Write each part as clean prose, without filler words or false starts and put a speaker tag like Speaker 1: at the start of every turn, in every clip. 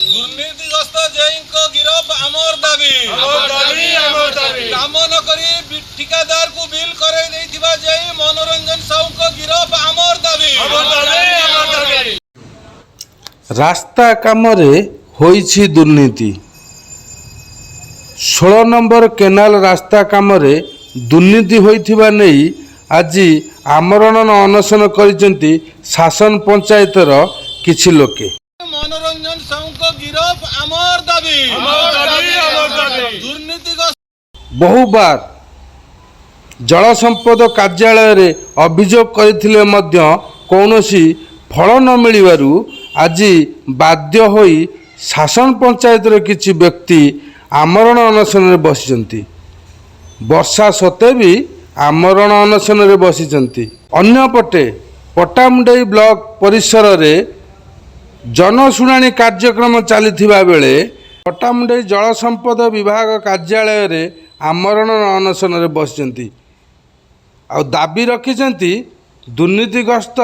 Speaker 1: दुर्नीतिग्रस्त जैनको गिरफ आमर दाबी काम न करी ठिकादार को बिल करे देथिबा जै मनोरंजन साहू को गिरफ आमर दाबी
Speaker 2: रास्ता कामरे होइछि दुर्नीति 16 नंबर केनाल रास्ता कामरे दुर्नीति होइथिबा नेई आज आमरण अनशन करिसेंती शासन पंचायतर किछि लोके।
Speaker 1: मनोरंजन साहू को गिरफ आमर दाबी दुर्नीतिग्रस्त
Speaker 2: बहुबार जल संपद कार्यालय रे अभियोग करथिले मध्य कौनसी फल न मिलिबारु आज बाध्य होई शासन पंचायतर किछि व्यक्ति आमरण अनशन रे बसिचंती। वर्षा सत्वे भी आमरण अनशन रे बसिचंती। अन्यपटे पट्टामुंडई ब्लॉक परिसर रे जनशुणाणी कार्यक्रम चलीथिबा बेले पट्टामुंडई जल संपद विभाग कार्यालय रे आमरण अनशन रे बसिचंती आ दाबी रखिचंती दुर्नीतिग्रस्त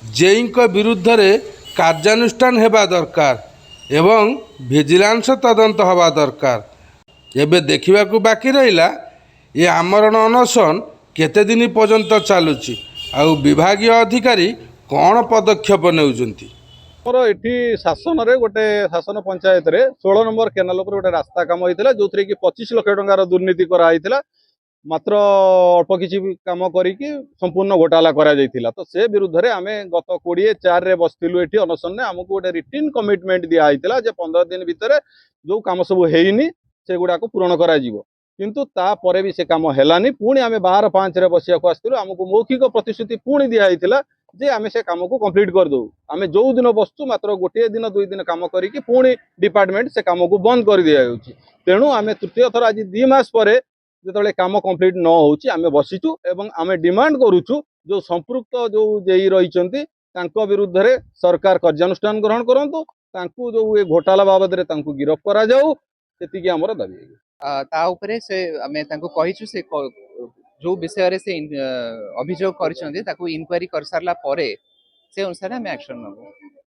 Speaker 2: जेईଙ୍କ विरुद्ध रे कार्यानुष्ठान हेबा दरकार एवं विजिलेंस तदंत हवा दरकार। एबे देखिबाकू बाकी रहिला ये आमरण अनशन केते दिन पर्यंत चलुची आ विभागीय अधिकारी कौन पदक्षेप नेउजंती।
Speaker 3: एठी शासन रे गोटे शासन पंचायत रे 16 नंबर केनाल पर गोटे रास्ता काम होइतिला जोथरे कि 25 लाख टंकार दुर्नीति करा आइतिला मात्र अल्प किछि काम करिकि संपूर्ण घोटाला करा जाइतिला। तो से विरुद्ध रे आमे गत 24/4 रे बसतिलु एठी अनशन ने हमकु गोटे रिटन कमिटमेंट दिया आइतिला जे 15 दिन भितरे जो काम सब हेइनी से गुडा को पूर्ण करा जीवो किंतु ता परे भी से काम हेलानी पुणी आमे 12/5 रे बसिया को आस्तिलु हमकु मौखिक प्रतिश्रुति पुणी दिया आइतिला जे आमे से काम को कंप्लीट कर दो आमे जो दिन बसचु मात्र गोटे दिन 2 दिन काम करिकि पुणी डिपार्टमेंट से काम को बंद कर दिया जाउची। तेणु आमे तृतीय थर आज 2 मास परे जेतले काम कंप्लीट न होउची आमे बसिचु एवं आमे डिमांड करूचु जो संपृक्त जो जेई रहिचंती तांको विरुद्ध रे सरकार कार्यानुष्ठान ग्रहण करंतु तांको जो ए घोटाला बाबद रे तांको गिरफ करा जाऊ सेति कि हमर दाबी
Speaker 4: ता उपरे से आमे तांको कहिछु से जो विषय रे से अभियोग करिसंती ताको इन्क्वायरी कर सारला परे से अनुसार आमे एक्शन नबो।